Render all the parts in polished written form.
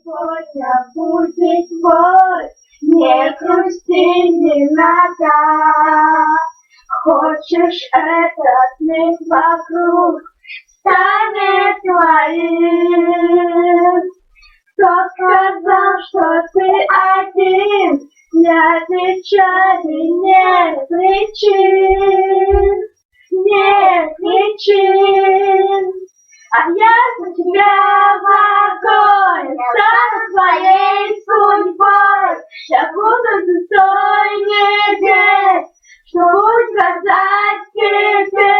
Сегодня будет твой, не грусти, не надо. Хочешь, этот мир вокруг станет твоим. Кто сказал, что ты один? Нет печали, нет причин, нет причин. А я за тебя в огонь, стану твоей судьбой. Я буду за той небес, что будет сказать тебе.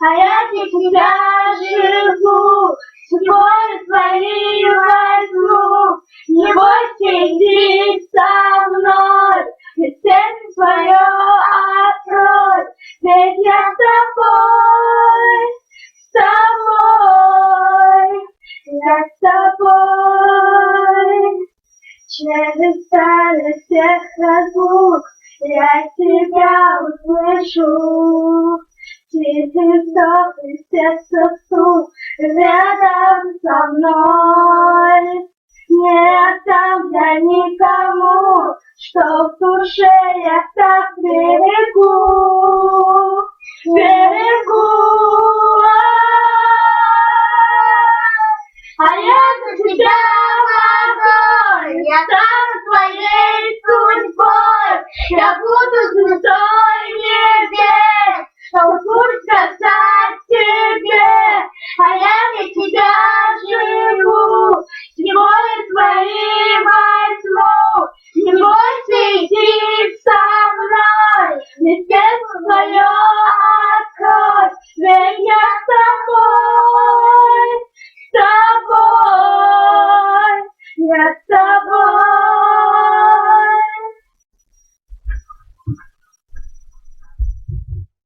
А я для тебя живу, судьбой твоей возьму. Не бойся, иди со мной, и сердце свое открой. Ведь я с тобой, с тобой, я с тобой. Через стали всех разлук я тебя услышу. Тихий вздох и сердце стук рядом со мной. Не отдам я никому, что в душе я так берегу, берегу. А я за тебя в огонь, я стану твоей судьбой. Я буду звездой небес, что будет сказать тебе. А я для тебя живу, сегодня твои возьму. Не бойся, иди со мной, ведь сердце свое открой. Ведь я с тобой, с тобой, я с тобой.